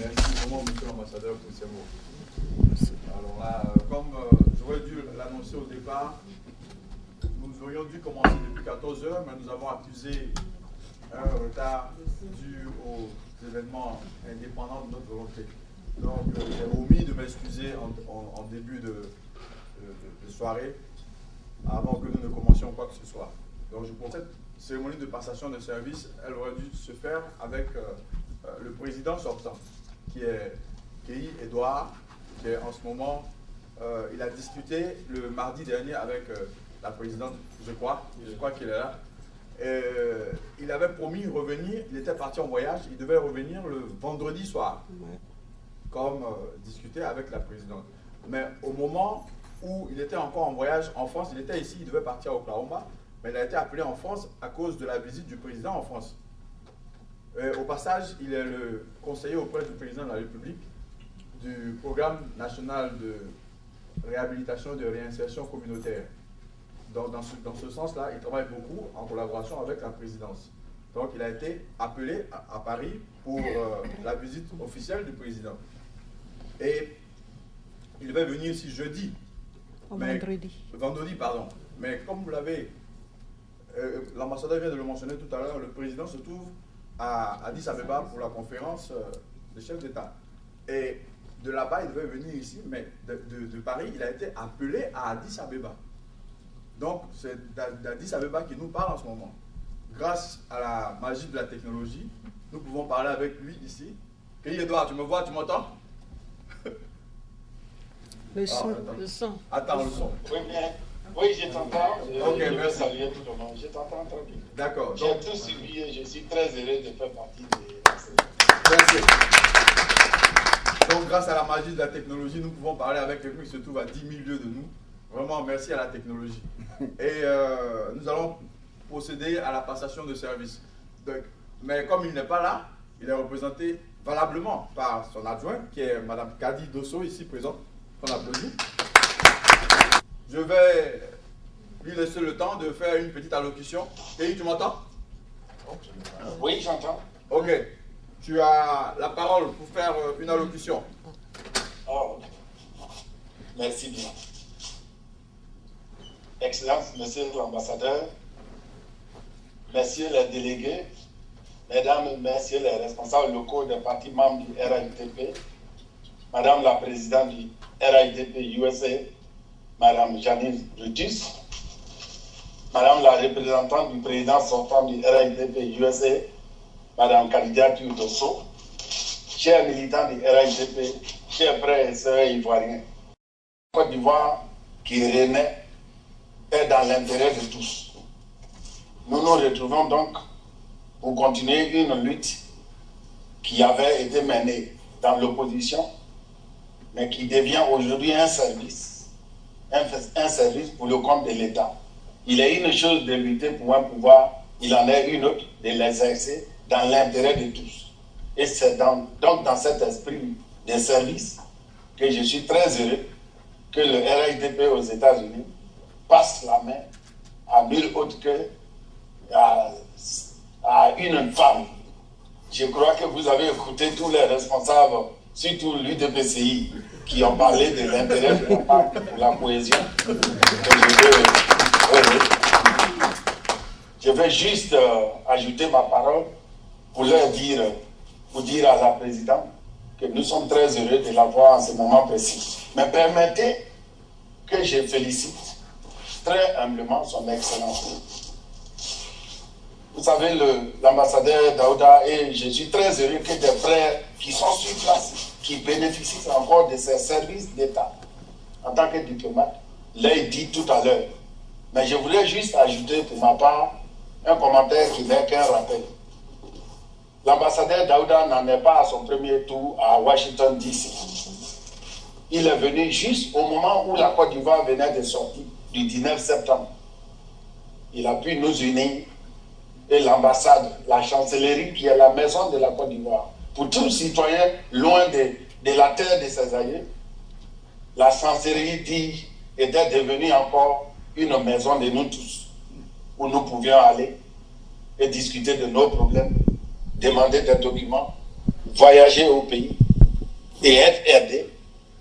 Merci vraiment, monsieur l'ambassadeur, pour ces mots. Alors là, comme j'aurais dû l'annoncer au départ, nous aurions dû commencer depuis 14 heures, mais nous avons accusé un retard dû aux événements indépendants de notre volonté. Donc, j'ai omis de m'excuser en début de soirée, avant que nous ne commencions quoi que ce soit. Donc, je pense que cette cérémonie de passation de service, elle aurait dû se faire avec le président sortant, qui est Kéhi Edouard, qui est en ce moment, il a discuté le mardi dernier avec la présidente, je crois qu'il est là. Il avait promis revenir, il était parti en voyage, il devait revenir le vendredi soir, comme discuter avec la présidente. Mais au moment où il était encore en voyage en France, il était ici, il devait partir à Oklahoma, mais il a été appelé en France à cause de la visite du président en France. Au passage, il est le conseiller auprès du président de la République du programme national de réhabilitation et de réinsertion communautaire. Donc, dans ce sens-là, il travaille beaucoup en collaboration avec la présidence. Donc, il a été appelé à Paris pour la visite officielle du président. Et il devait venir ici jeudi. Vendredi, pardon. Mais comme vous l'avez, l'ambassadeur vient de le mentionner tout à l'heure, le président se trouve à Addis Abeba pour la conférence des chefs d'État. Et de là-bas, il devait venir ici, mais de Paris, il a été appelé à Addis Abeba. Donc, c'est d'Addis Abeba qui nous parle en ce moment. Grâce à la magie de la technologie, nous pouvons parler avec lui ici. Kéhi Edouard, tu me vois, tu m'entends? Le son. Le son. Attends, le son. Oui, bien. Oui, je t'entends. Ok, merci. Saluer tout le monde. Je t'entends très bien. D'accord. J'ai tout suivi et je suis très heureux de faire partie des... Merci. Donc, grâce à la magie de la technologie, nous pouvons parler avec quelqu'un qui se trouve à 10 000 lieues de nous. Vraiment, merci à la technologie. Et nous allons procéder à la passation de service. Donc, mais comme il n'est pas là, il est représenté valablement par son adjoint, qui est Mme Kadi Dosso, ici présente. On applaudit. Je vais lui laisser le temps de faire une petite allocution. Kéhi, tu m'entends? Oui, j'entends. Ok. Tu as la parole pour faire une allocution. Oh, merci bien. Excellence, Monsieur l'ambassadeur, Messieurs les délégués, Mesdames et Messieurs les responsables locaux des partis membres du RITP, Madame la présidente du RITP USA, Madame Janine Brutus, Madame la représentante du président sortant du RITP USA, Madame Kadidia Dosso, chers militants du RITP, chers frères et sœurs ivoiriens, Côte d'Ivoire qui renaît est dans l'intérêt de tous. Nous nous retrouvons donc pour continuer une lutte qui avait été menée dans l'opposition, mais qui devient aujourd'hui un service pour le compte de l'État. Il est une chose de lutter pour un pouvoir, il en est une autre de l'exercer dans l'intérêt de tous. Et c'est donc dans cet esprit de service que je suis très heureux que le RITP aux États-Unis passe la main à nulle autre que à une femme. Je crois que vous avez écouté tous les responsables, surtout l'UDPCI, qui ont parlé de l'intérêt de la femme pour la cohésion. Je vais juste ajouter ma parole pour dire à la présidente que nous sommes très heureux de la voir en ce moment précis. Mais permettez que je félicite très humblement son Excellence. Vous savez, l'ambassadeur Daouda, et je suis très heureux que des frères qui sont sur place, qui bénéficient encore de ces services d'État en tant que diplomate, l'aient dit tout à l'heure. Mais je voulais juste ajouter pour ma part un commentaire qui n'est qu'un rappel. L'ambassadeur Daouda n'en est pas à son premier tour à Washington DC. Il est venu juste au moment où la Côte d'Ivoire venait de sortir du 19 septembre. Il a pu nous unir et l'ambassade, la chancellerie qui est la maison de la Côte d'Ivoire. Pour tout citoyen loin de la terre de ses aïeux, la chancellerie était devenue encore une maison de nous tous, où nous pouvions aller et discuter de nos problèmes, demander des documents, voyager au pays et être aidé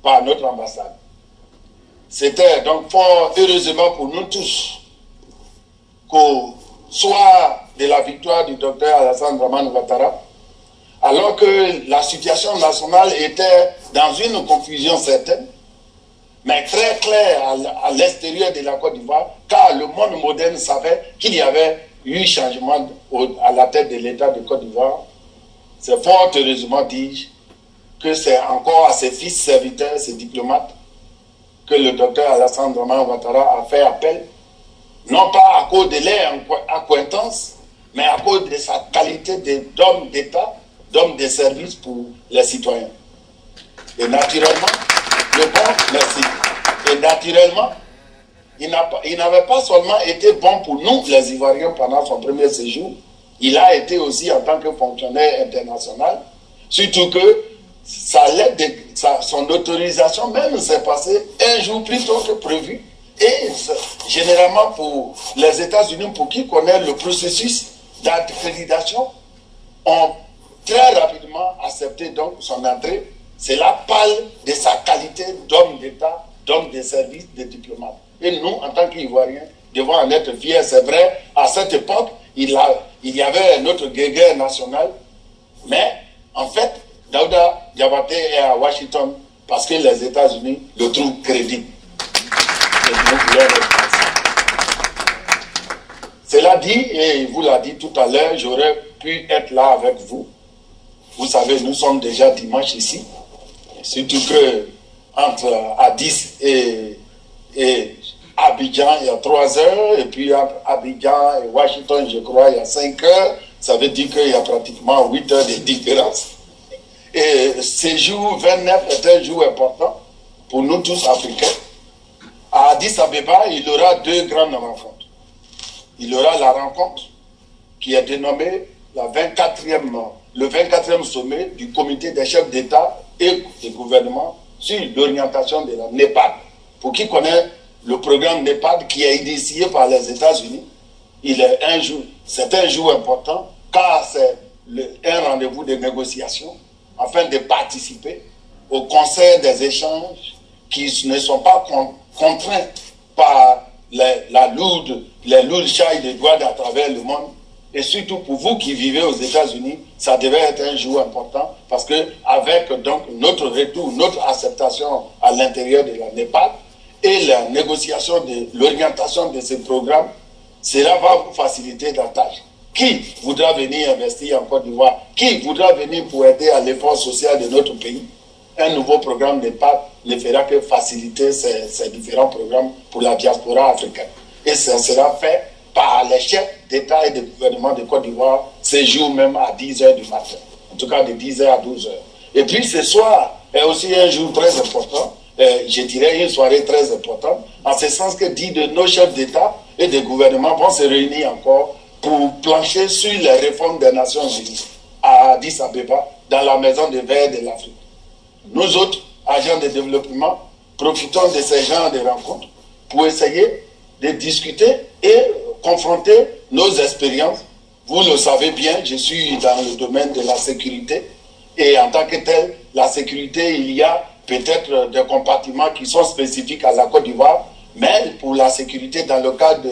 par notre ambassade. C'était donc fort heureusement pour nous tous qu'au soir de la victoire du docteur Alassane Dramane Ouattara, alors que la situation nationale était dans une confusion certaine, mais très claire à l'extérieur de la Côte d'Ivoire, car le monde moderne savait qu'il y avait eu changement à la tête de l'État de Côte d'Ivoire. C'est fort heureusement, dis-je, que c'est encore à ses fils serviteurs, ses diplomates, que le docteur Alassane Dramane Ouattara a fait appel, non pas à cause de leur accointance, mais à cause de sa qualité d'homme d'État, d'homme de service pour les citoyens. Et naturellement, merci. Et naturellement, il n'avait pas seulement été bon pour nous, les Ivoiriens, pendant son premier séjour, il a été aussi en tant que fonctionnaire international, surtout que son autorisation même s'est passée un jour plus tôt que prévu. Et généralement pour les États-Unis, pour qui connaissent le processus d'accréditation, ont très rapidement accepté donc son entrée. Cela parle de sa qualité d'homme d'État, d'homme de service, de diplomate. Et nous, en tant qu'Ivoiriens, devons en être fiers. C'est vrai, à cette époque, il y avait notre guerrier national, mais en fait, Daouda Diabaté est à Washington parce que les États-Unis le trouvent crédible. Cela dit, et vous l'a dit tout à l'heure, j'aurais pu être là avec vous. Vous savez, nous sommes déjà dimanche ici. Surtout que entre Addis et Abidjan, il y a 3 heures. Et puis entre Abidjan et Washington, je crois, il y a 5 heures. Ça veut dire qu'il y a pratiquement 8 heures de différence. Et ce jour 29 est un jour important pour nous tous Africains. À Addis Abeba, il y aura 2 grandes rencontres. Il y aura la rencontre qui est dénommée le 24e sommet du comité des chefs d'État et de gouvernement sur l'orientation de la NEPAD. Pour qui connaît le programme NEPAD qui est initié par les États-Unis, c'est un jour important car c'est un rendez-vous de négociation afin de participer au concert des échanges qui ne sont pas contraints par les lourdes charges de droits à travers le monde. Et surtout pour vous qui vivez aux États-Unis, ça devait être un jour important parce que avec donc notre retour, notre acceptation à l'intérieur de la NEPAD et la négociation de l'orientation de ce programme, cela va vous faciliter la tâche. Qui voudra venir investir en Côte d'Ivoire? Qui voudra venir pour aider à l'effort social de notre pays? Un nouveau programme NEPAD ne fera que faciliter ces différents programmes pour la diaspora africaine. Et ça sera fait par les chefs d'État et de gouvernement de Côte d'Ivoire ce jour même à 10 h du matin. En tout cas de 10 h à 12 h. Et puis ce soir est aussi un jour très important, je dirais une soirée très importante, en ce sens que 10 de nos chefs d'État et de gouvernement vont se réunir encore pour plancher sur les réformes des Nations Unies à Addis Abeba, dans la maison de verre de l'Afrique. Nous autres, agents de développement, profitons de ces genres de rencontres pour essayer de discuter et confronter nos expériences. Vous le savez bien, je suis dans le domaine de la sécurité et en tant que tel, la sécurité, il y a peut-être des compartiments qui sont spécifiques à la Côte d'Ivoire, mais pour la sécurité, dans le cadre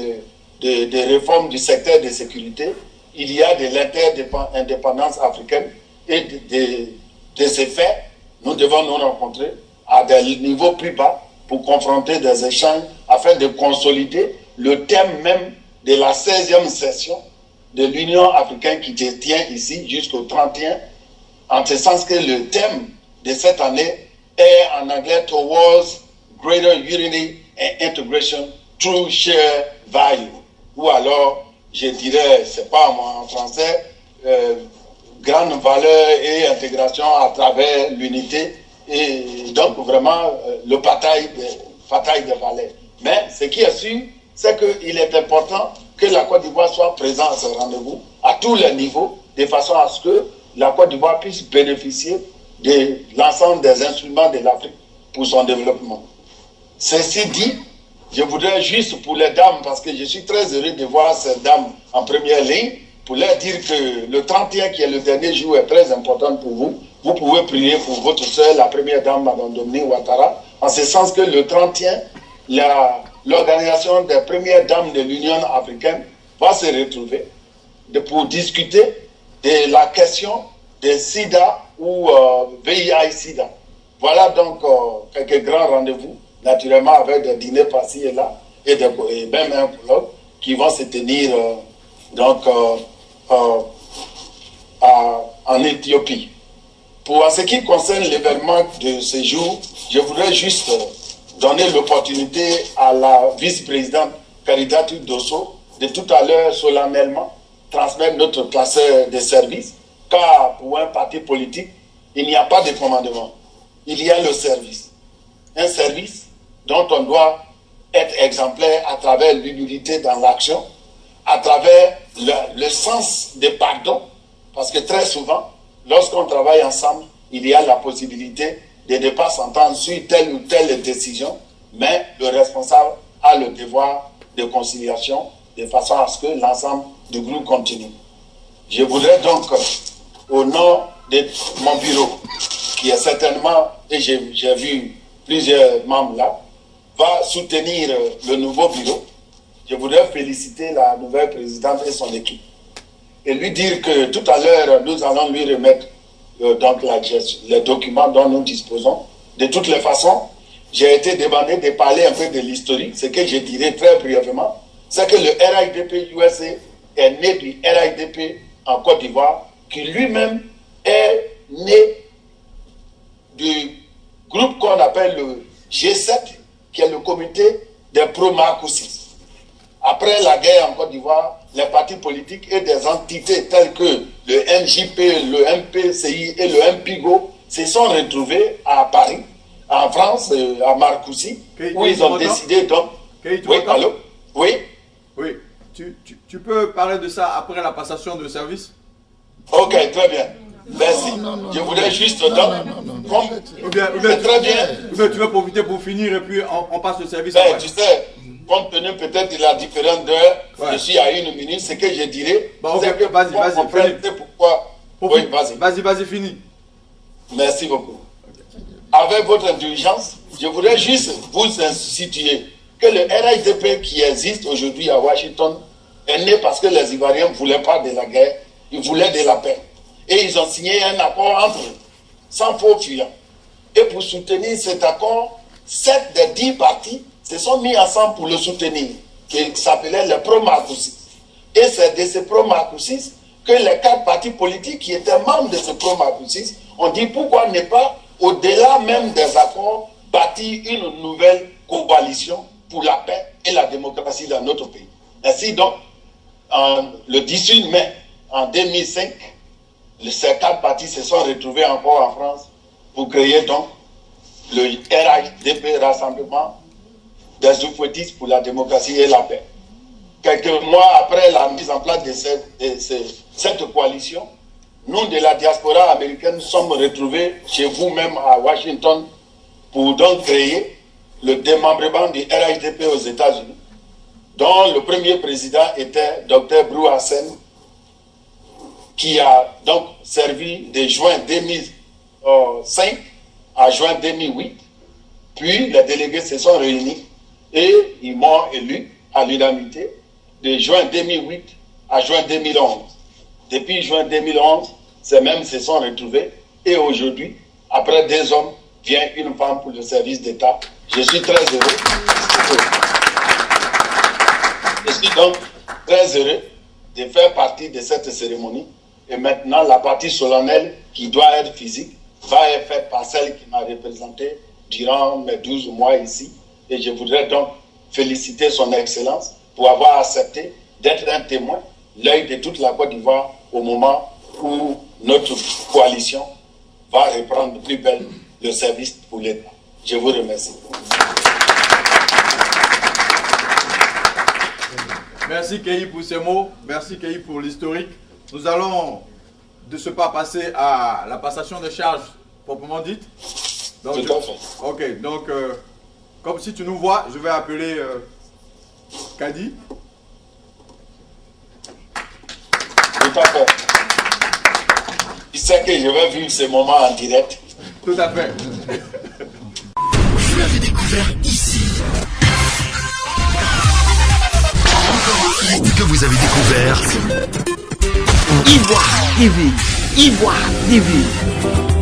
de réformes du secteur de sécurité, il y a de l'interdépendance africaine et de ces faits, nous devons nous rencontrer à des niveaux plus bas pour confronter des échanges afin de consolider le thème même de la 16e session de l'Union africaine qui se tient ici jusqu'au 31, en ce sens que le thème de cette année est en anglais Towards Greater Unity and Integration Through Shared Value. Ou alors, je dirais, c'est pas moi en français, grande valeur et intégration à travers l'unité et donc vraiment le bataille de valeurs. Mais ce qui est sûr, c'est qu'il est important que la Côte d'Ivoire soit présente à ce rendez-vous à tous les niveaux, de façon à ce que la Côte d'Ivoire puisse bénéficier de l'ensemble des instruments de l'Afrique pour son développement. Ceci dit, je voudrais juste pour les dames, parce que je suis très heureux de voir ces dames en première ligne, pour leur dire que le 31, qui est le dernier jour, est très important pour vous, vous pouvez prier pour votre soeur, la première dame, Mme Dominique Ouattara, en ce sens que le 31, l'organisation des premières dames de l'Union africaine va se retrouver pour discuter de la question de SIDA ou VIH-SIDA. Voilà donc quelques grands rendez-vous, naturellement avec des dîners par-ci et là, et même un colloque qui vont se tenir en Éthiopie. Pour ce qui concerne l'événement de ce jour, je voudrais juste donner l'opportunité à la vice-présidente Karidatou Dosso de tout à l'heure solennellement transmettre notre classeur de service, car pour un parti politique, il n'y a pas de commandement. Il y a le service. Un service dont on doit être exemplaire à travers l'humilité dans l'action, à travers le sens de pardon, parce que très souvent, lorsqu'on travaille ensemble, il y a la possibilité de ne pas s'entendre sur telle ou telle décision, mais le responsable a le devoir de conciliation de façon à ce que l'ensemble du groupe continue. Je voudrais donc, au nom de mon bureau, qui est certainement, et j'ai vu plusieurs membres là, va soutenir le nouveau bureau. Je voudrais féliciter la nouvelle présidente et son équipe et lui dire que tout à l'heure, nous allons lui remettre donc les documents dont nous disposons. De toutes les façons, j'ai été demandé de parler un peu de l'historique. Ce que je dirais très brièvement, c'est que le RHDP USA est né du RHDP en Côte d'Ivoire, qui lui-même est né du groupe qu'on appelle le G7, qui est le comité des pro-Marcoussis. Après la guerre en Côte d'Ivoire, les partis politiques et des entités telles que le MJP, le MPCI et le MPIGO se sont retrouvés à Paris, en France, à Marcoussis, où ils ont décidé donc... Oui, allô? Oui? Oui. Tu peux parler de ça après la passation de service? Ok, très bien. Merci. Je voudrais juste donc... C'est très bien. Mais tu veux profiter pour finir et puis on passe le service après. Tu sais, compte tenu peut-être de la différence d'heure, je suis à 1 minute, ce que je dirais, c'est que vas-y, pourquoi... Oui, vas-y. Vas-y, finis. Merci beaucoup. Avec votre indulgence, je voudrais juste vous situer que le RHDP qui existe aujourd'hui à Washington est né parce que les Ivoiriens ne voulaient pas de la guerre, ils voulaient de la paix. Et ils ont signé un accord entre eux, sans faux fuyant. Et pour soutenir cet accord, 7 des 10 partis se sont mis ensemble pour le soutenir, qui s'appelait les pro-Marcoussis. Et c'est de ces pro-Marcoussis que les 4 partis politiques qui étaient membres de ces pro-Marcoussis ont dit pourquoi ne pas, au-delà même des accords, bâtir une nouvelle coalition pour la paix et la démocratie dans notre pays. Ainsi donc, le 18 mai en 2005, ces 4 partis se sont retrouvés encore en France pour créer donc le RHDP, Rassemblement des Oufouettistes pour la démocratie et la paix. Quelques mois après la mise en place de cette coalition, nous de la diaspora américaine sommes retrouvés chez vous-même à Washington pour donc créer le démembrement du RHDP aux États-Unis, dont le premier président était Dr. Brou Hassen, qui a donc servi de juin 2005 à juin 2008. Puis les délégués se sont réunis et ils m'ont élu à l'unanimité de juin 2008 à juin 2011. Depuis juin 2011, ces mêmes se sont retrouvés et aujourd'hui, après 2 hommes, vient une femme pour le service d'État. Je suis très heureux. Je suis donc très heureux de faire partie de cette cérémonie. Et maintenant, la partie solennelle qui doit être physique va être faite par celle qui m'a représenté durant mes 12 mois ici. Et je voudrais donc féliciter son Excellence pour avoir accepté d'être un témoin, l'œil de toute la Côte d'Ivoire au moment où notre coalition va reprendre plus belle le service pour l'État. Je vous remercie. Merci Keï pour ces mots. Merci Keï pour l'historique. Nous allons de ce pas passer à la passation de charges proprement dite. Donc, tout à fait. Ok, donc comme si tu nous vois, je vais appeler Kadi. Tout à fait. il sait que je vais vivre ce moment en direct. Tout à fait. Vous l'avez découvert ici. Que vous avez découvert Ivoire TV. Ivoire TV.